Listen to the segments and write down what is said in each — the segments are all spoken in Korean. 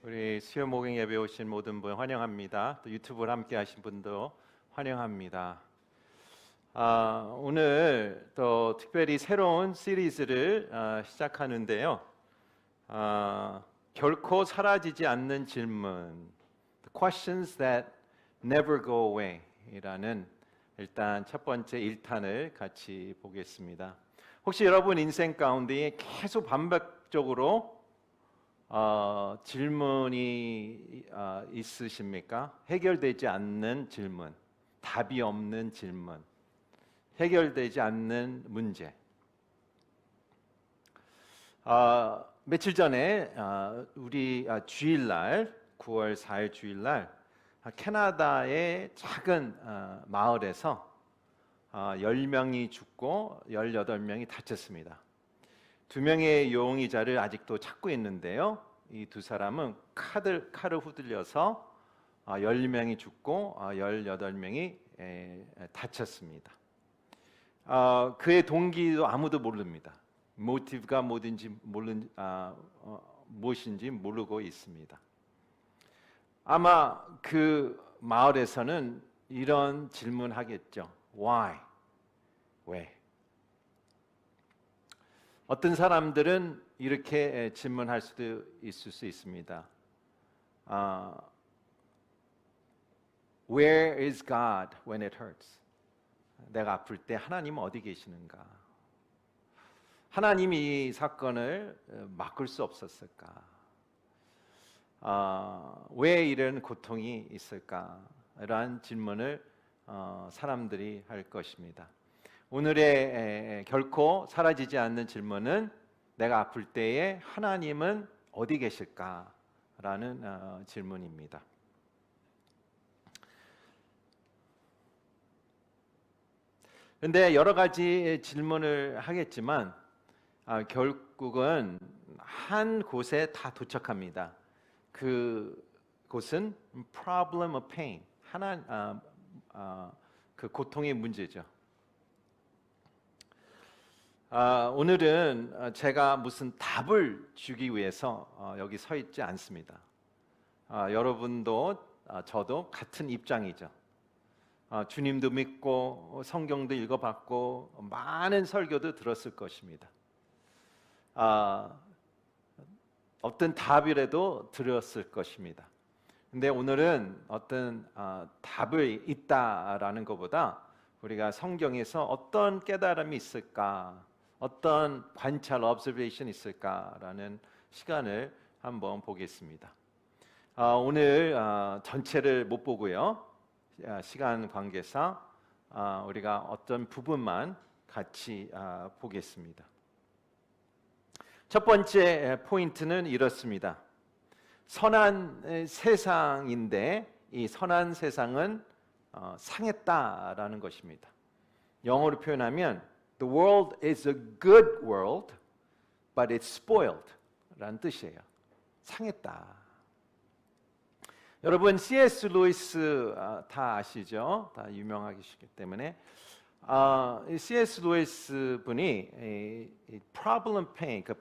우리 수요 목용 예배 오신 모든 분 환영합니다. 또 유튜브를 함께 하신 분도 환영합니다. 오늘 또 특별히 새로운 시리즈를 시작하는데요. 결코 사라지지 않는 질문, The Questions That Never Go Away 이라는 일단 첫 번째 1탄을 같이 보겠습니다. 혹시 여러분 인생 가운데 계속 반복적으로 질문이 있으십니까? 해결되지 않는 질문, 답이 없는 질문, 해결되지 않는 문제. 며칠 전에 우리 주일날 9월 4일 주일날 캐나다의 작은 마을에서 10명이 죽고 18명이 다쳤습니다. 2명의 용의자를 아직도 찾고 있는데요. 이 두 사람은 칼을 후들려서 10명이 죽고 18명이 다쳤습니다. 그의 동기도 아무도 모릅니다. 모티브가 무엇인지 모르고 있습니다. 아마 그 마을에서는 이런 질문하겠죠. Why? 왜? 어떤 사람들은 이렇게 질문할 수도 있을 수 있습니다. Where is God when it hurts? 내가 아플 때 하나님은 어디 계시는가? 하나님이 이 사건을 막을 수 없었을까? 왜 이런 고통이 있을까? 라는 질문을 사람들이 할 것입니다. 오늘의 결코 사라지지 않는 질문은 내가 아플 때에 하나님은 어디 계실까? 라는 질문입니다. 그런데 여러 가지 질문을 하겠지만 결국은 한 곳에 다 도착합니다. 그 곳은 problem of pain, 그 고통의 문제죠. 오늘은 제가 무슨 답을 주기 위해서 여기 서 있지 않습니다. 여러분도 저도 같은 입장이죠. 주님도 믿고 성경도 읽어봤고 많은 설교도 들었을 것입니다. 어떤 답이라도 들었을 것입니다. 근데 오늘은 어떤 답이 있다라는 것보다 우리가 성경에서 어떤 깨달음이 있을까, 어떤 관찰, observation 있을까라는 시간을 한번 보겠습니다. 오늘 전체를 못 보고요. 시간 관계상 우리가 어떤 부분만 같이 보겠습니다. 첫 번째 포인트는 이렇습니다. 선한 세상인데 이 선한 세상은 상했다라는 것입니다. 영어로 표현하면 The world is a good world, but it's spoiled 라는 뜻이에요. 상했다. 여러분 C.S. 루이스 다 아시죠? 다 유명하시기 때문에 C.S. 루이스 분이 Problem Pain, 그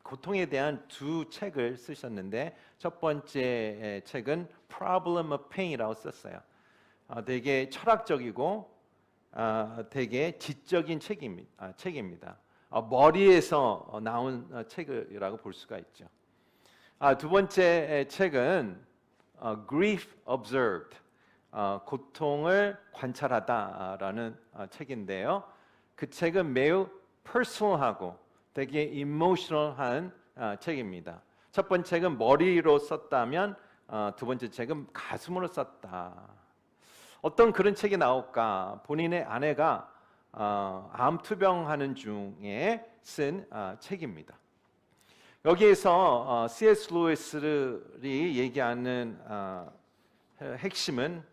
고통에 대한 두 책을 쓰셨는데 첫 번째 책은 Problem of Pain이라고 썼어요. 되게 철학적이고 되게 지적인 책입니다. 머리에서 나온 책이라고 볼 수가 있죠. 두 번째 책은 Grief Observed, 고통을 관찰하다라는 책인데요. 그 책은 매우 퍼스널하고 되게 이모셔널한 책입니다. 첫 번째 책은 머리로 썼다면 두 번째 책은 가슴으로 썼다. 어떤 그런 책이 나올까? 본인의 아내가 암 투병하는 중에 쓴 책입니다. 여기에서 C.S. 루이스이 얘기하는 핵심은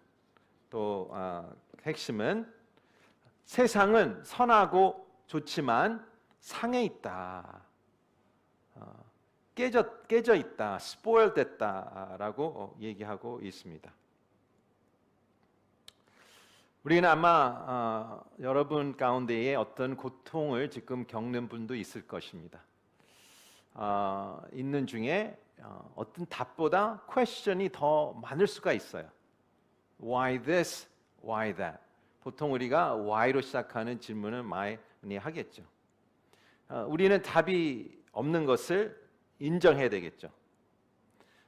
세상은 선하고 좋지만 상해 있다, 깨져 있다, 스포일 됐다라고 얘기하고 있습니다. 우리는 아마 여러분 가운데에 어떤 고통을 지금 겪는 분도 있을 것입니다. 있는 중에 어떤 답보다 question이 더 많을 수가 있어요. Why this? Why that? 보통 우리가 why로 시작하는 질문을 많이 하겠죠. 우리는 답이 없는 것을 인정해야 되겠죠.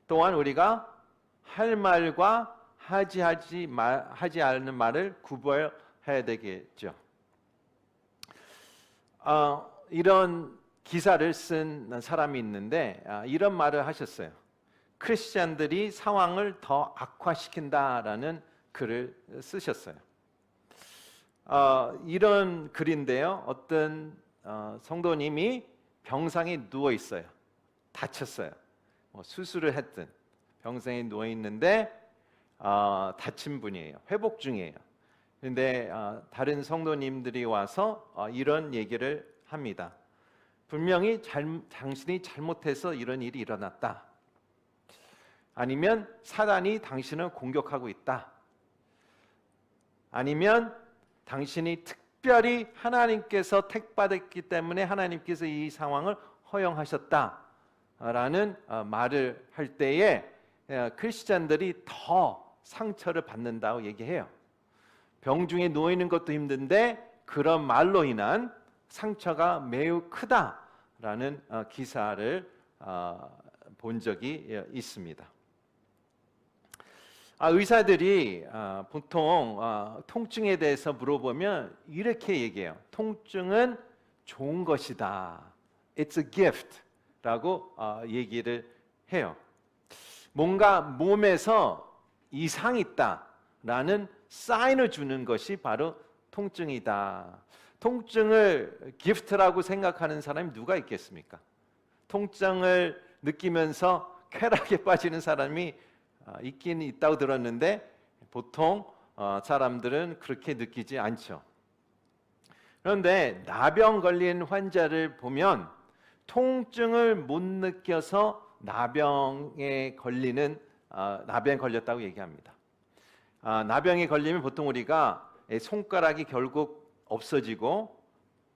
또한 우리가 할 말과 하지 않는 말을 구별해야 되겠죠. 이런 기사를 쓴 사람이 있는데 이런 말을 하셨어요. 크리스찬들이 상황을 더 악화시킨다라는 글을 쓰셨어요. 이런 글인데요. 어떤 성도님이 병상에 누워 있어요. 다쳤어요. 수술을 했든 병상에 누워 있는데 다친 분이에요. 회복 중이에요. 그런데 다른 성도님들이 와서 이런 얘기를 합니다. 분명히 당신이 잘못해서 이런 일이 일어났다. 아니면 사단이 당신을 공격하고 있다. 아니면 당신이 특별히 하나님께서 택받았기 때문에 하나님께서 이 상황을 허용하셨다라는 말을 할 때에 크리스찬들이 더 상처를 받는다고 얘기해요. 병중에 누워 있는 것도 힘든데 그런 말로 인한 상처가 매우 크다라는 기사를 본 적이 있습니다. 의사들이 보통 통증에 대해서 물어보면 이렇게 얘기해요. 통증은 좋은 것이다. It's a gift 라고 얘기를 해요. 뭔가 몸에서 이상이 있다라는 사인을 주는 것이 바로 통증이다. 통증을 기프트라고 생각하는 사람이 누가 있겠습니까? 통증을 느끼면서 쾌락에 빠지는 사람이 있긴 있다고 들었는데 보통 사람들은 그렇게 느끼지 않죠. 그런데 나병 걸린 환자를 보면 통증을 못 느껴서 나병에 걸렸다고 얘기합니다. 나병에 걸리면 보통 우리가 손가락이 결국 없어지고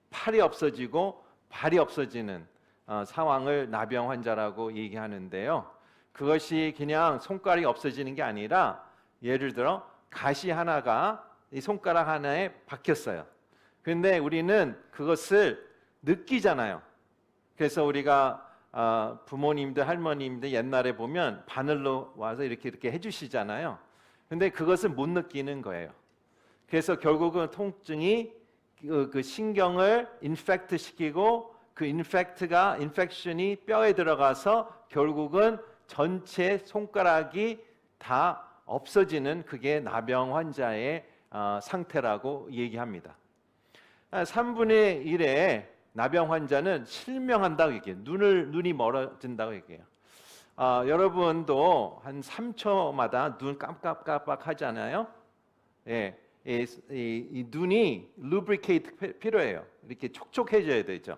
팔이 없어지고 발이 없어지는 상황을 나병 환자라고 얘기하는데요. 그것이 그냥 손가락이 없어지는 게 아니라 예를 들어 가시 하나가 이 손가락 하나에 박혔어요. 그런데 우리는 그것을 느끼잖아요. 그래서 우리가 부모님들, 할머님들 옛날에 보면 바늘로 와서 이렇게 해주시잖아요. 근데 그것을 못 느끼는 거예요. 그래서 결국은 통증이 그 신경을 인펙트 시키고 그 인펙션이 뼈에 들어가서 결국은 전체 손가락이 다 없어지는 그게 나병 환자의 상태라고 얘기합니다. 3분의 1의 나병 환자는 실명한다고 얘기해요. 눈이 멀어진다고 얘기해요. 여러분도 한 3초마다 눈 깜빡깜빡 하잖아요. 예, 이 눈이 lubricate 필요해요. 이렇게 촉촉해져야 되죠.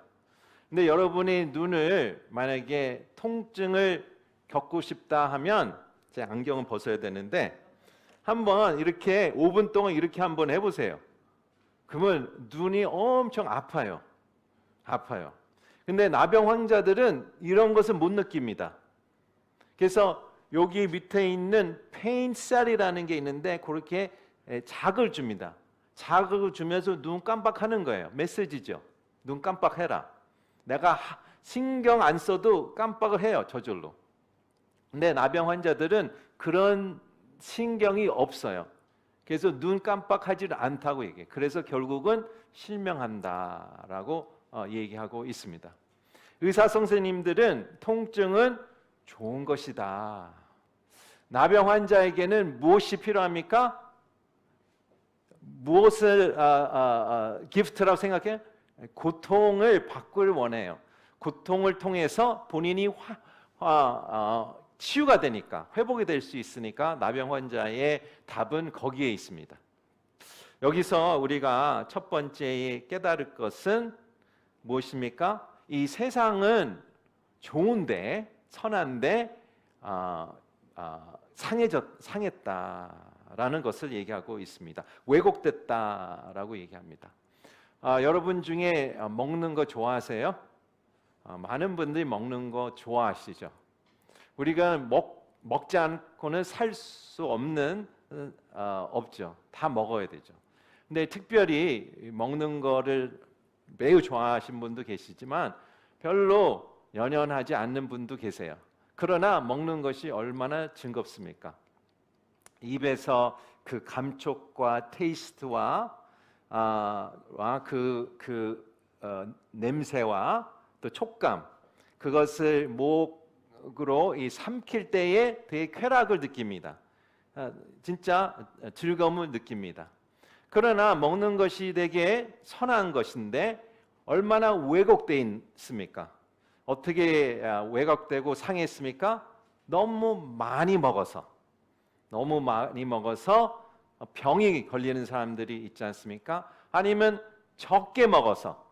근데 여러분이 눈을 만약에 통증을 겪고 싶다 하면 제 안경은 벗어야 되는데 한번 이렇게 5분 동안 이렇게 한번 해보세요. 그러면 눈이 엄청 아파요. 근데 나병 환자들은 이런 것을 못 느낍니다. 그래서 여기 밑에 있는 페인 셀이라는 게 있는데 그렇게 자극을 줍니다. 자극을 주면서 눈 깜빡하는 거예요. 메시지죠. 눈 깜빡해라. 내가 신경 안 써도 깜빡을 해요. 저절로. 근데 나병 환자들은 그런 신경이 없어요. 그래서 눈 깜빡하지 않다고 얘기해요. 그래서 결국은 실명한다라고 얘기하고 있습니다. 의사 선생님들은 통증은 좋은 것이다. 나병 환자에게는 무엇이 필요합니까? 무엇을 기프트라고 생각해요? 고통을 받기를 원해요. 고통을 통해서 본인이 치유가 되니까, 회복이 될 수 있으니까 나병 환자의 답은 거기에 있습니다. 여기서 우리가 첫 번째 깨달을 것은 무엇입니까? 이 세상은 좋은데, 선한데 상했다라는 것을 얘기하고 있습니다. 왜곡됐다라고 얘기합니다. 여러분 중에 먹는 거 좋아하세요? 많은 분들이 먹는 거 좋아하시죠. 우리가 먹지 않고는 살 수 없는 없죠. 다 먹어야 되죠. 근데 특별히 먹는 거를 매우 좋아하시는 분도 계시지만 별로 연연하지 않는 분도 계세요. 그러나 먹는 것이 얼마나 즐겁습니까? 입에서 그 감촉과 테이스트와 냄새와 또 촉감, 그것을 목으로 삼킬 때에 되게 쾌락을 느낍니다. 진짜 즐거움을 느낍니다. 그러나 먹는 것이 되게 선한 것인데 얼마나 왜곡되어 있습니까? 어떻게 왜곡되고 상했습니까? 너무 많이 먹어서 병이 걸리는 사람들이 있지 않습니까? 아니면 적게 먹어서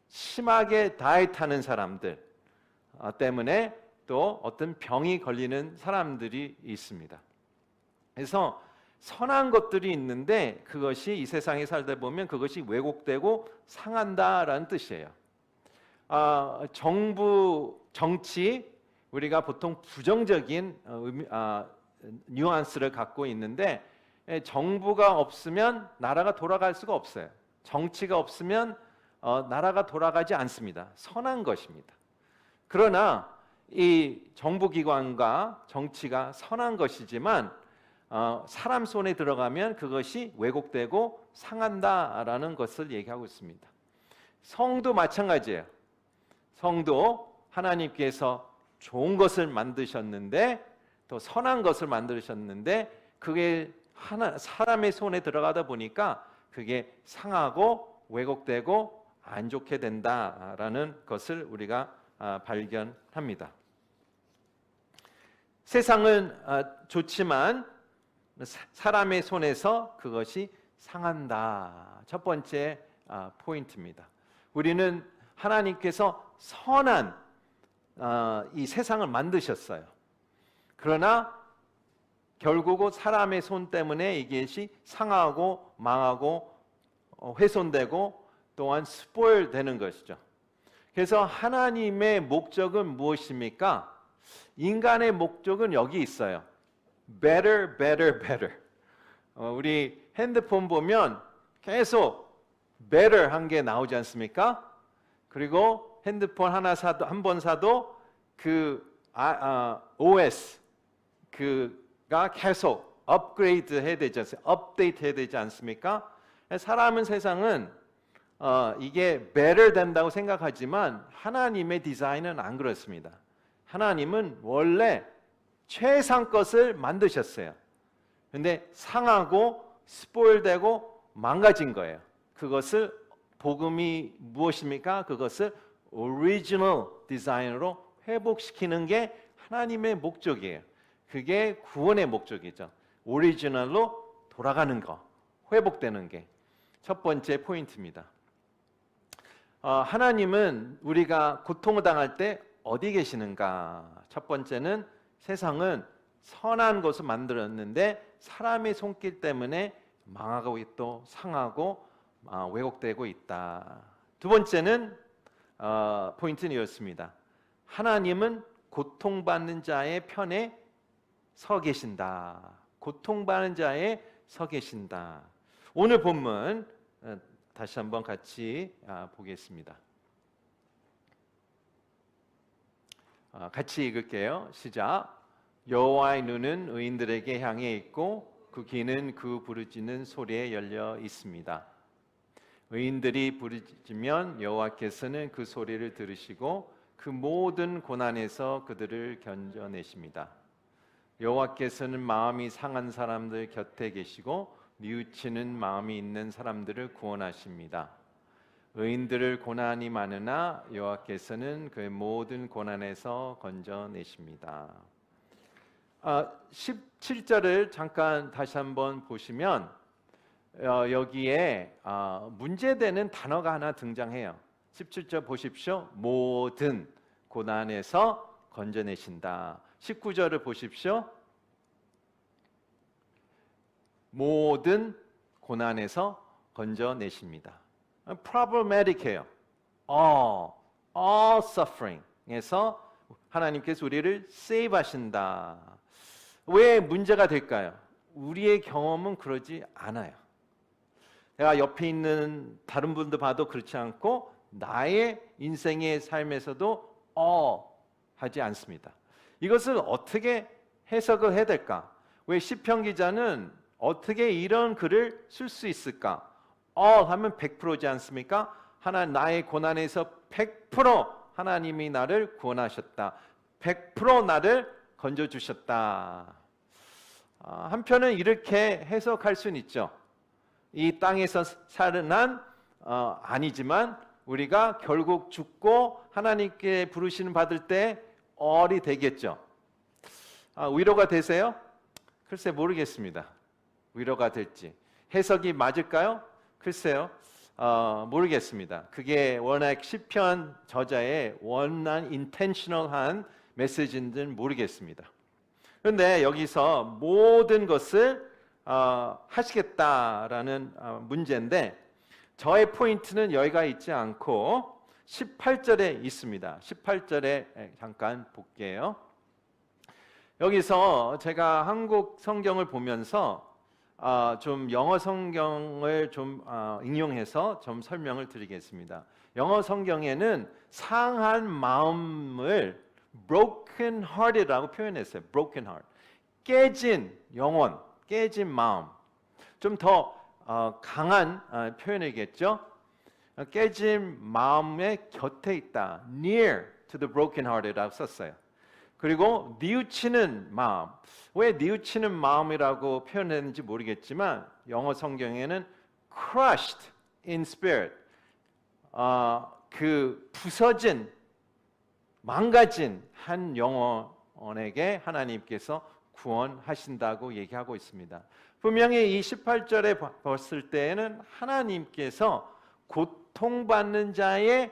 심하게 다이어트하는 사람들 때문에 또 어떤 병이 걸리는 사람들이 있습니다. 그래서 선한 것들이 있는데 그것이 이 세상에 살다 보면 그것이 왜곡되고 상한다라는 뜻이에요. 정치, 우리가 보통 부정적인 뉘앙스를 갖고 있는데 정부가 없으면 나라가 돌아갈 수가 없어요. 정치가 없으면 나라가 돌아가지 않습니다. 선한 것입니다. 그러나 이 정부기관과 정치가 선한 것이지만 사람 손에 들어가면 그것이 왜곡되고 상한다라는 것을 얘기하고 있습니다. 성도 마찬가지예요. 성도 하나님께서 좋은 것을 만드셨는데 또 선한 것을 만드셨는데 그게 사람의 손에 들어가다 보니까 그게 상하고 왜곡되고 안 좋게 된다라는 것을 우리가 발견합니다. 세상은 좋지만 사람의 손에서 그것이 상한다. 첫 번째 포인트입니다. 우리는 하나님께서 선한 이 세상을 만드셨어요. 그러나 결국은 사람의 손 때문에 이것이 상하고 망하고 훼손되고 또한 스포일되는 것이죠. 그래서 하나님의 목적은 무엇입니까? 인간의 목적은 여기 있어요. Better, better, better. 우리 핸드폰 보면 계속 better 한 게 나오지 않습니까? 그리고 핸드폰 하나 사도 한 번 사도 그 OS 그가 계속 업그레이드 해야 되지 않습니까? 업데이트 해야 되지 않습니까? 세상은 이게 better 된다고 생각하지만 하나님의 디자인은 안 그렇습니다. 하나님은 원래 최상 것을 만드셨어요. 근데 상하고 스포일되고 망가진 거예요. 그것을 복음이 무엇입니까? 그것을 오리지널 디자인으로 회복시키는 게 하나님의 목적이에요. 그게 구원의 목적이죠. 오리지널로 돌아가는 거, 회복되는 게 첫 번째 포인트입니다. 하나님은 우리가 고통을 당할 때 어디 계시는가? 첫 번째는 세상은 선한 것을 만들었는데 사람의 손길 때문에 망하고 또 상하고 왜곡되고 있다. 두 번째는 포인트는 이렇습니다. 하나님은 고통받는 자의 편에 서 계신다. 고통받는 자에 서 계신다. 오늘 본문 다시 한번 같이 보겠습니다. 같이 읽을게요. 시작. 여호와의 눈은 의인들에게 향해 있고 그 귀는 그 부르짖는 소리에 열려 있습니다. 의인들이 부르짖으면 여호와께서는 그 소리를 들으시고 그 모든 고난에서 그들을 건져내십니다. 여호와께서는 마음이 상한 사람들 곁에 계시고 뉘우치는 마음이 있는 사람들을 구원하십니다. 의인들을 고난이 많으나 여호와께서는 그의 모든 고난에서 건져내십니다. 17절을 잠깐 다시 한번 보시면 여기에 문제되는 단어가 하나 등장해요. 17절 보십시오. 모든 고난에서 건져내신다. 19절을 보십시오. 모든 고난에서 건져내십니다. problematic해요. all suffering에서 하나님께서 우리를 save 하신다. 왜 문제가 될까요? 우리의 경험은 그러지 않아요. 내가 옆에 있는 다른 분도 봐도 그렇지 않고 나의 인생의 삶에서도 하지 않습니다. 이것을 어떻게 해석을 해야 될까? 왜 시편 기자는 어떻게 이런 글을 쓸 수 있을까? 하면 100%지 않습니까? 나의 고난에서 100% 하나님이 나를 구원하셨다. 100% 나를 건져주셨다. 한편은 이렇게 해석할 수는 있죠. 이 땅에서 사는 한 아니지만 우리가 결국 죽고 하나님께 부르시는 받을 때 얼이 되겠죠. 위로가 되세요? 글쎄 모르겠습니다. 위로가 될지. 해석이 맞을까요? 글쎄요. 모르겠습니다. 그게 워낙 시편 저자의 원한 인텐셔널한 메시지인지는 모르겠습니다. 그런데 여기서 모든 것을 하시겠다라는 문제인데 저의 포인트는 여기가 있지 않고 18절에 있습니다. 18절에 잠깐 볼게요. 여기서 제가 한국 성경을 보면서 좀 영어 성경을 좀 인용해서 좀 설명을 드리겠습니다. 영어 성경에는 상한 마음을 broken hearted라고 표현했어요. broken heart. 깨진 영혼, 깨진 마음. 좀 더 강한 표현이겠죠. 깨진 마음의 곁에 있다. near to the broken hearted라고 썼어요. 그리고 뉘우치는 마음. 왜 뉘우치는 마음이라고 표현했는지 모르겠지만 영어 성경에는 crushed in spirit. 그 부서진, 망가진 한 영혼에게 하나님께서 구원하신다고 얘기하고 있습니다. 분명히 이 18절에 봤을 때에는 하나님께서 고통받는 자의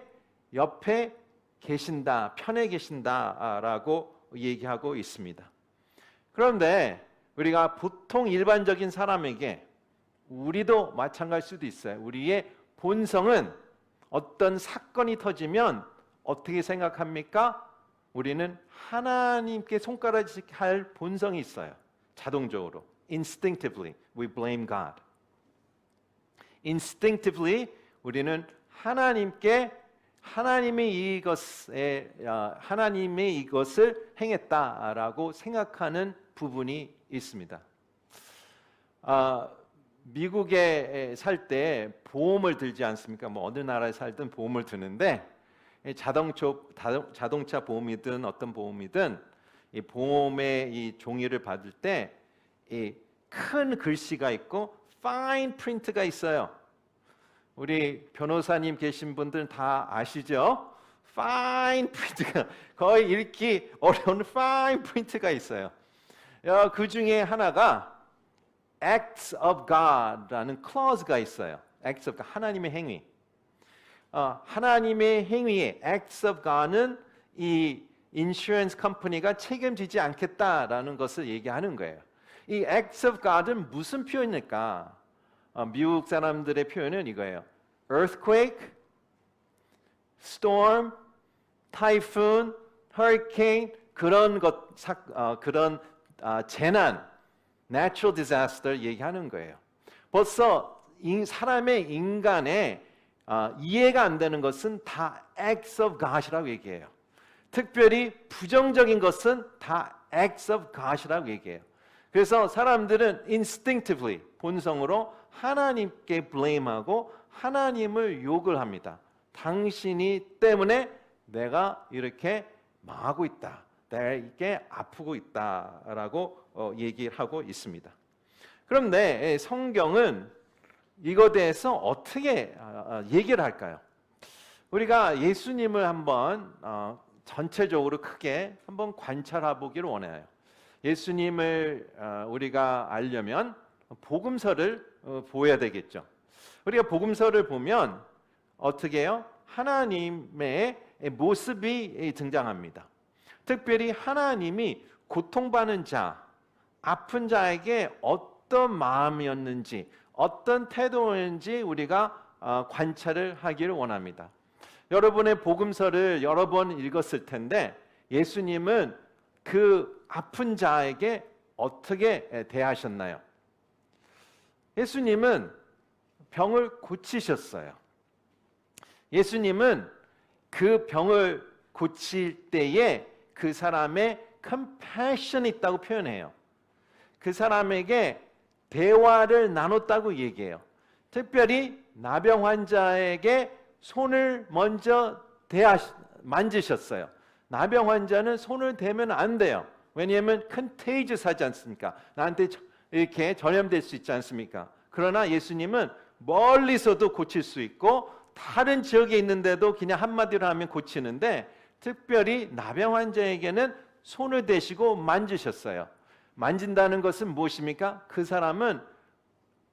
옆에 계신다, 편에 계신다라고 얘기하고 있습니다. 그런데 우리가 보통 일반적인 사람에게 우리도 마찬가지일 수도 있어요. 우리의 본성은 어떤 사건이 터지면 어떻게 생각합니까? 우리는 하나님께 손가락질 본성이 있어요. 자동적으로. Instinctively, we blame God. Instinctively, 우리는 하나님이 이것을 행했다라고 생각하는 부분이 있습니다. 미국에 살 때 보험을 들지 않습니까? 뭐 어느 나라에 살든 보험을 드는데 자동차 보험이든 어떤 보험이든 이 보험의 이 종이를 받을 때 이 큰 글씨가 있고 fine print가 있어요. 우리 변호사님 계신 분들은 다 아시죠? fine print가 거의 읽기 어려운 fine print가 있어요. 그 중에 하나가 acts of God라는 clause가 있어요. acts of God, 하나님의 행위. 하나님의 행위에 acts of God는 이 인슈런스 컴퍼니가 책임지지 않겠다라는 것을 얘기하는 거예요. 이 acts of God은 무슨 표현일까? 미국 사람들의 표현은 이거예요. earthquake, storm, typhoon, hurricane 그런 재난, natural disaster 얘기하는 거예요. 벌써 인간의 이해가 안 되는 것은 다 acts of God이라고 얘기해요. 특별히 부정적인 것은 다 acts of God이라고 얘기해요. 그래서 사람들은 instinctively, 본성으로 하나님께 blame하고 하나님을 욕을 합니다. 당신이 때문에 내가 이렇게 망하고 있다. 내가 이렇게 아프고 있다라고 얘기를 하고 있습니다. 그런데 성경은 이거에 대해서 어떻게 얘기를 할까요? 우리가 예수님을 한번 전체적으로 크게 한번 관찰해 보기를 원해요. 예수님을 우리가 알려면 복음서를 보아야 되겠죠. 우리가 복음서를 보면 어떻게 해요? 하나님의 모습이 등장합니다. 특별히 하나님이 고통받는 자, 아픈 자에게 어떤 마음이었는지, 어떤 태도였는지 우리가 관찰을 하기를 원합니다. 여러분의 복음서를 여러 번 읽었을 텐데 예수님은 그 아픈 자에게 어떻게 대하셨나요? 예수님은 병을 고치셨어요. 예수님은 그 병을 고칠 때에 그 사람의 compassion 있다고 표현해요. 그 사람에게 대화를 나눴다고 얘기해요. 특별히 나병 환자에게 손을 먼저 만지셨어요. 나병 환자는 손을 대면 안 돼요. 왜냐하면 contagious 하지 않습니까? 나한테 이렇게 전염될 수 있지 않습니까? 그러나 예수님은 멀리서도 고칠 수 있고 다른 지역에 있는데도 그냥 한마디로 하면 고치는데 특별히 나병 환자에게는 손을 대시고 만지셨어요. 만진다는 것은 무엇입니까? 그 사람은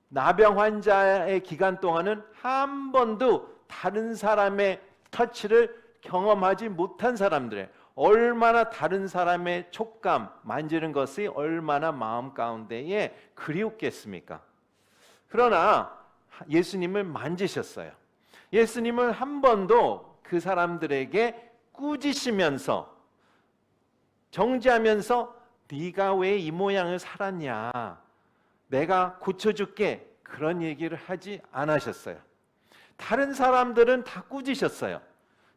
나병 환자의 기간 동안은 한 번도 다른 사람의 터치를 경험하지 못한 사람들의 얼마나 다른 사람의 촉감, 만지는 것이 얼마나 마음 가운데에 그리웠겠습니까? 그러나 예수님을 만지셨어요. 예수님을 한 번도 그 사람들에게 꾸짖으면서 정죄하면서 네가 왜 이 모양을 살았냐, 내가 고쳐줄게, 그런 얘기를 하지 않으셨어요. 다른 사람들은 다 꾸짖으셨어요.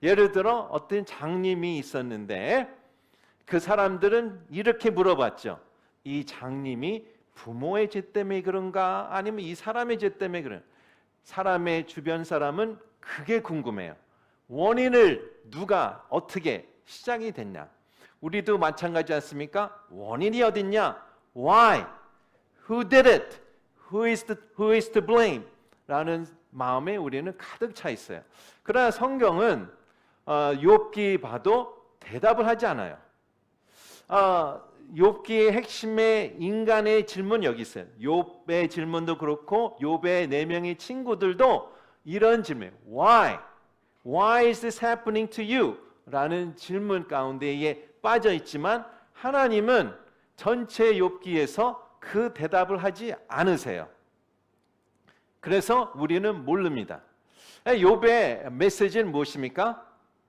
예를 들어 어떤 장님이 있었는데 그 사람들은 이렇게 물어봤죠. 이 장님이 부모의 죄 때문에 그런가 아니면 이 사람의 죄 때문에 그런가? 사람의 주변 사람은 그게 궁금해요. 원인을 누가 어떻게 시작이 됐냐? 우리도 마찬가지 않습니까? 원인이 어딨냐? Why? Who did it? Who is to blame? 라는 마음에 우리는 가득 차 있어요. 그러나 성경은 욥기 봐도 대답을 하지 않아요. 욥기의 핵심의 인간의 질문 여기 있어요. 욥의 질문도 그렇고 욥의 4명의 친구들도 이런 질문, Why? Why is this happening to you? 라는 질문 가운데에 빠져 있지만 하나님은 전체 욥기에서 그 대답을 하지 않으세요. 그래서 우리는 모릅니다. 욥의 메시지는 무엇입니까?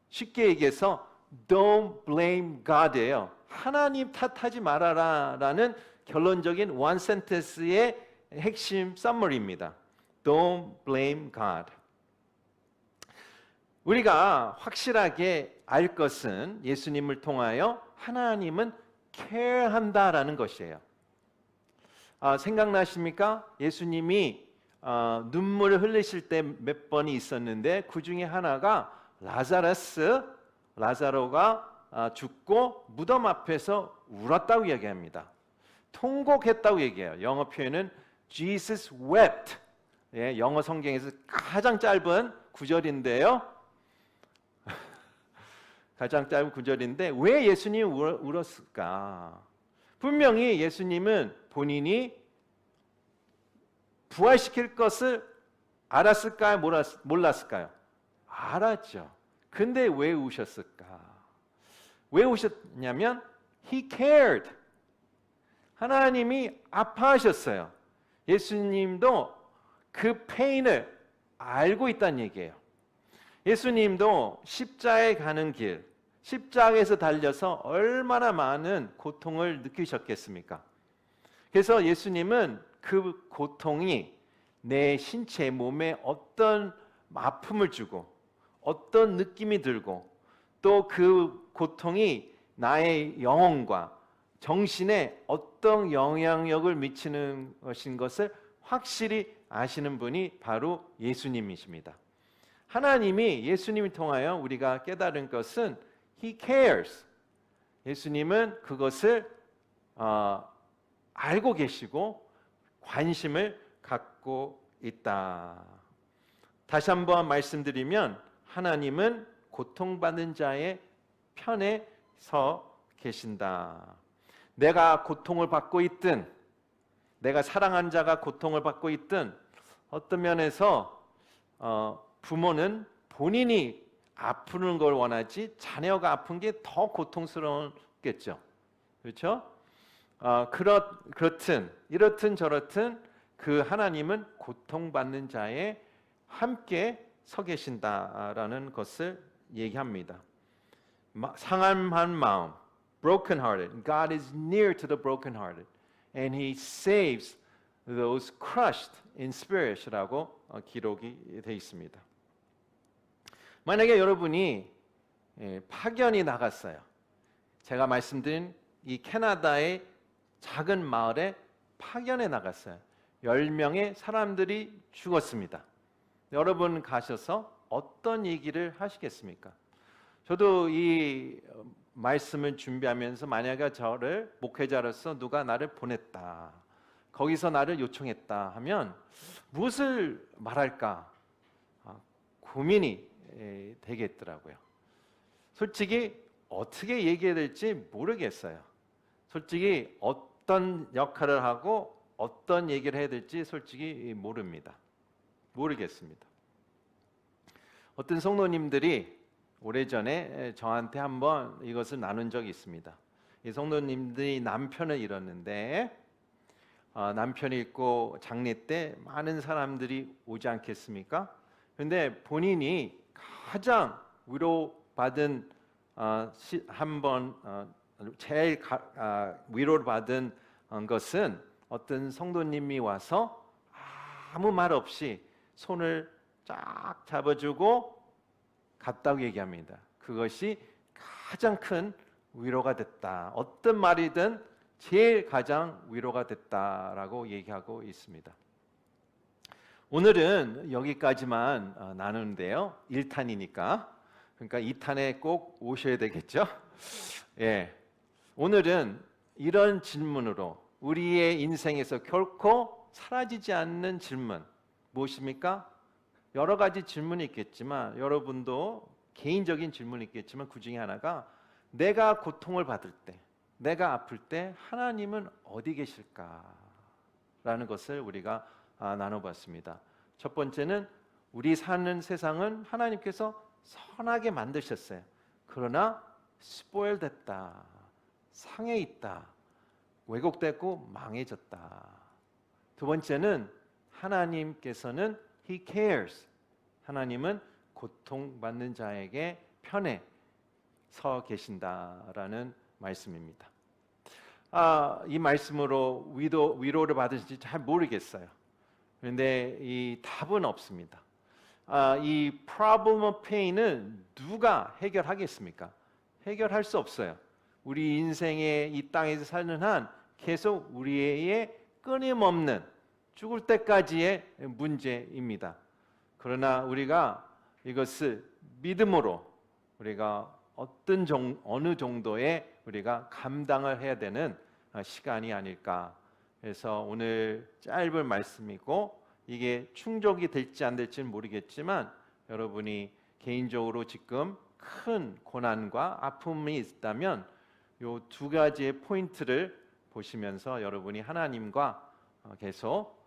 쉽게 얘기해서 Don't blame God예요. 하나님 탓하지 말아라 라는 결론적인 one sentence의 핵심 서머리입니다. Don't blame God. 우리가 확실하게 알 것은 예수님을 통하여 하나님은 care한다라는 것이에요. 생각나십니까? 예수님이 눈물을 흘리실 때 몇 번이 있었는데 그 중에 하나가 라자로가 죽고 무덤 앞에서 울었다고 얘기합니다. 통곡했다고 얘기해요. 영어 표현은 Jesus wept. 예, 영어 성경에서 가장 짧은 구절인데요. 가장 짧은 구절인데 왜 예수님이 울었을까? 분명히 예수님은 본인이 부활시킬 것을 알았을까요? 몰랐을까요? 알았죠. 근데 왜 우셨을까? 왜 우셨냐면 He cared. 하나님이 아파하셨어요. 예수님도 그 페인을 알고 있다는 얘기예요. 예수님도 십자가에 가는 길, 십자가에서 달려서 얼마나 많은 고통을 느끼셨겠습니까? 그래서 예수님은 그 고통이 내 신체, 몸에 어떤 아픔을 주고 어떤 느낌이 들고 또 그 고통이 나의 영혼과 정신에 어떤 영향력을 미치는 것인 것을 확실히 아시는 분이 바로 예수님이십니다. 하나님이 예수님을 통하여 우리가 깨달은 것은 He cares. 예수님은 그것을 알고 계시고 관심을 갖고 있다. 다시 한번 말씀드리면 하나님은 고통받는 자의 편에 서 계신다. 내가 고통을 받고 있든 내가 사랑한 자가 고통을 받고 있든 어떤 면에서 부모는 본인이 아프는 걸 원하지 자녀가 아픈 게 더 고통스러웠겠죠. 그렇죠? 그렇든 이렇든 저렇든 그 하나님은 고통받는 자의 함께 서 계신다라는 것을 얘기합니다. 상한 마음, broken-hearted. God is near to the broken-hearted, and He saves those crushed in spirit이라고 기록이 되어 있습니다. 만약에 여러분이 파견이 나갔어요. 제가 말씀드린 이 캐나다의 작은 마을에 파견에 나갔어요. 10명의 사람들이 죽었습니다. 여러분 가셔서 어떤 얘기를 하시겠습니까? 저도 이 말씀을 준비하면서 만약에 저를 목회자로서 누가 나를 보냈다, 거기서 나를 요청했다 하면 무엇을 말할까 고민이 되겠더라고요. 솔직히 어떻게 얘기해야 될지 모르겠어요. 솔직히 어떤 역할을 하고 어떤 얘기를 해야 될지 솔직히 모르겠습니다. 어떤 성도님들이 오래전에 저한테 한번 이것을 나눈 적이 있습니다. 이 성도님들이 남편을 잃었는데 남편이 있고 장례 때 많은 사람들이 오지 않겠습니까? 그런데 본인이 가장 위로받은 제일 위로를 받은 것은 어떤 성도님이 와서 아무 말 없이 손을 쫙 잡아주고 갔다고 얘기합니다. 그것이 가장 큰 위로가 됐다. 어떤 말이든 제일 가장 위로가 됐다라고 얘기하고 있습니다. 오늘은 여기까지만 나누는데요. 1탄이니까. 그러니까 2탄에 꼭 오셔야 되겠죠? 예. 오늘은 이런 질문으로 우리의 인생에서 결코 사라지지 않는 질문 무엇입니까? 여러 가지 질문이 있겠지만 여러분도 개인적인 질문이 있겠지만 그 중에 하나가 내가 고통을 받을 때, 내가 아플 때 하나님은 어디 계실까? 라는 것을 우리가 나눠봤습니다. 첫 번째는 우리 사는 세상은 하나님께서 선하게 만드셨어요. 그러나 스포일 됐다, 상해 있다, 왜곡됐고 망해졌다. 두 번째는 하나님께서는 He cares. 하나님은 고통받는 자에게 편에 서 계신다라는 말씀입니다. 이 말씀으로 위로를 받으실지 잘 모르겠어요. 그런데 이 답은 없습니다. 이 problem of pain은 누가 해결하겠습니까? 해결할 수 없어요. 우리 인생의 이 땅에서 사는 한 계속 우리의 끊임없는 죽을 때까지의 문제입니다. 그러나 우리가 이것을 믿음으로 우리가 어느 정도의 우리가 감당을 해야 되는 시간이 아닐까. 그래서 오늘 짧은 말씀이고 이게 충족이 될지 안 될지는 모르겠지만 여러분이 개인적으로 지금 큰 고난과 아픔이 있다면 이 두 가지의 포인트를 보시면서 여러분이 하나님과 계속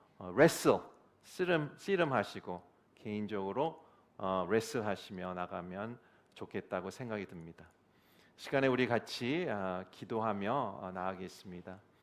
씨름하시고 개인적으로 레슬하시며 나가면 좋겠다고 생각이 듭니다. 시간에 우리 같이 기도하며 나아가겠습니다.